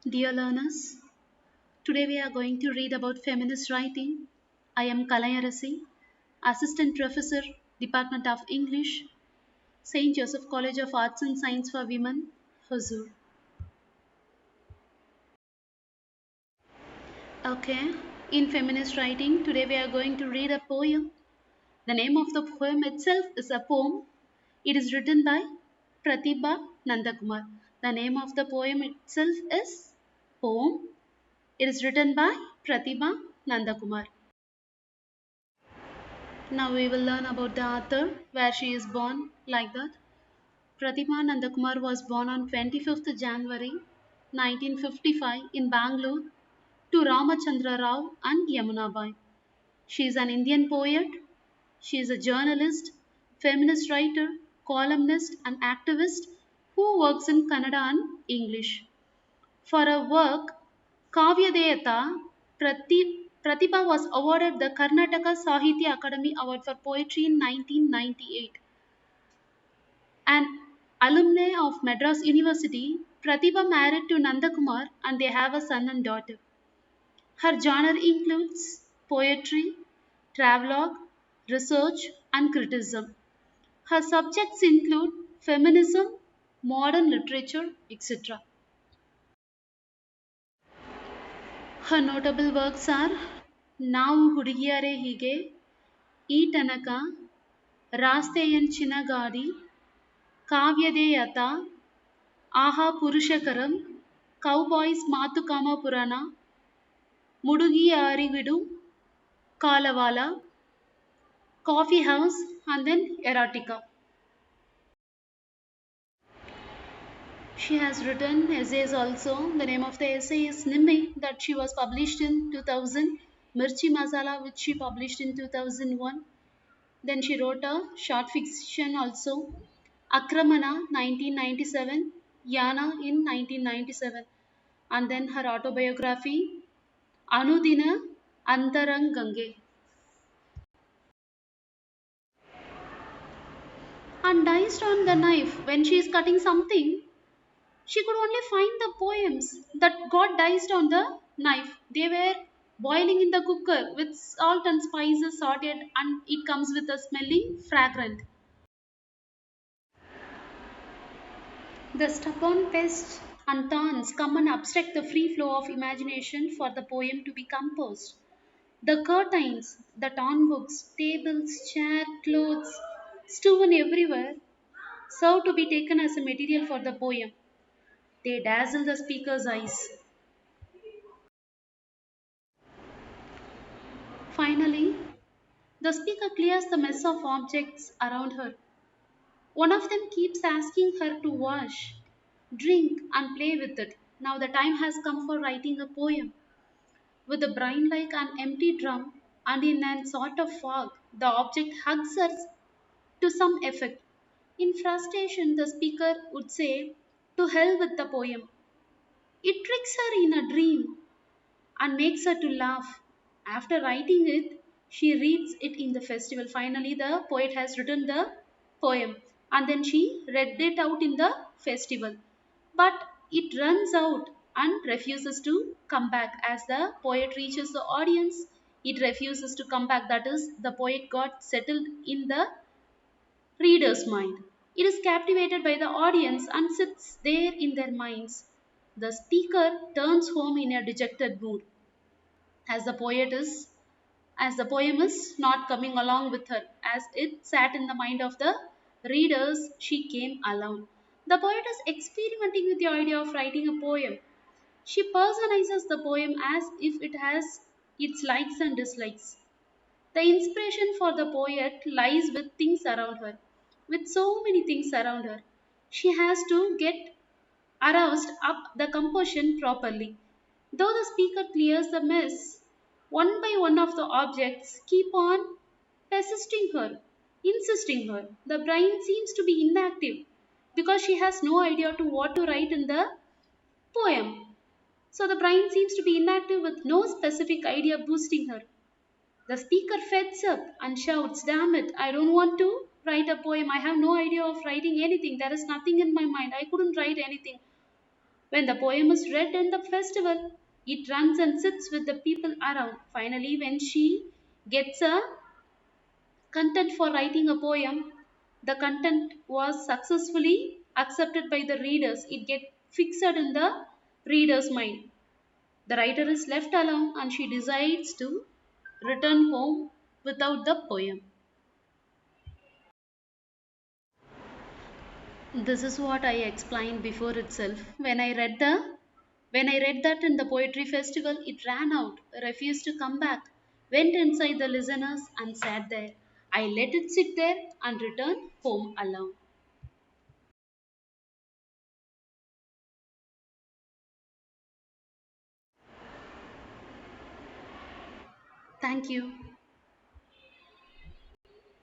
Dear learners, today we are going to read about feminist writing. I am Kalayarasi, Assistant Professor, Department of English, St. Josephs College of Arts and Science for Women, Huzur. Okay, in feminist writing, today we are going to read a poem. The name of the poem itself is a poem. It is written by Pratibha Nandakumar. The name of the poem itself is Poem. It is written by Pratibha Nandakumar. Now we will learn about the author, where she is born, like that. Pratibha Nandakumar was born on 25th January 1955 in Bangalore to Ramachandra Rao and Yamunabai. She is an Indian poet. She is a journalist, feminist writer, columnist, and activist who works in Kannada and English. For her work, Kavyadeyata, Pratibha was awarded the Karnataka Sahitya Akademi Award for Poetry in 1998. An alumni of Madras University, Pratibha married to Nandakumar and they have a son and daughter. Her genre includes poetry, travelogue, research, and criticism. Her subjects include feminism, modern literature, etc. Her notable works are ನಾವು ಹುಡುಗಿಯರೇ ಹೀಗೆ, ಈ ತನಕ, ರಾಸ್ತೆಯಂಚಿನ ಗಾಡಿ, ಕಾವ್ಯದೇಯತ, ಆಹಾ ಪುರುಷಕರಂ, ಕೌಬಾಯ್ಸ್ ಮಾತುಕಾಮ ಪುರಾಣ, ಮುಡುಗಿಯಾರಿವಿಡು, ಕಾಲವಾಲ, coffee house, and then erotica. She has written essays also. The name of the essay is Nimmi, that she was published in 2000. Mirchi Masala, which she published in 2001. Then she wrote a short fiction also. Akramana 1997, Yana in 1997. And then her autobiography, Anudina Antarangange. And diced on the knife when she is cutting something, she could only find the poems that got diced on the knife. They were boiling in the cooker with salt and spices sorted, and it comes with a smelling fragrant. The stubborn pests and thorns come and obstruct the free flow of imagination for the poem to be composed. The curtains, the torn books, tables, chairs, clothes, strewn everywhere, serve to be taken as a material for the poem. They dazzle the speaker's eyes. Finally, the speaker clears the mess of objects around her. One of them keeps asking her to wash, drink, and play with it. Now the time has come for writing a poem. With a brain like an empty drum and in a sort of fog, the object hugs her to some effect. In frustration, the speaker would say, "To hell with the poem." It tricks her in a dream and makes her to laugh. After writing it, she reads it in the festival. Finally, the poet has written the poem and then she read it out in the festival. But it runs out and refuses to come back. As the poet reaches the audience, it refuses to come back. That is, the poet got settled in the reader's mind. It is captivated by the audience and sits there in their minds. The speaker turns home in a dejected mood as the poet is as the poem is not coming along with her. As it sat in the mind of the readers, she came alone. The poet is experimenting with the idea of writing a poem. She personalizes the poem as if it has its likes and dislikes. The inspiration for the poet lies with things around her, with so many things around her. She has to get aroused up the composition properly. Though the speaker clears the mess, one by one of the objects keep on persisting her, insisting her. The brain seems to be inactive because she has no idea to what to write in the poem. So the brain seems to be inactive with no specific idea boosting her. The speaker feds up and shouts, "Damn it, I don't want to write a poem. I have no idea of writing anything. There is nothing in my mind. I couldn't write anything." When the poem is read in the festival, it runs and sits with the people around. Finally, when she gets a content for writing a poem, the content was successfully accepted by the readers. It gets fixed in the reader's mind. The writer is left alone and she decides to return home without the poem. This is what I explained before itself. When I read that in the poetry festival, it ran out, refused to come back, went inside the listeners and sat there. I let it sit there and returned home alone. Thank you.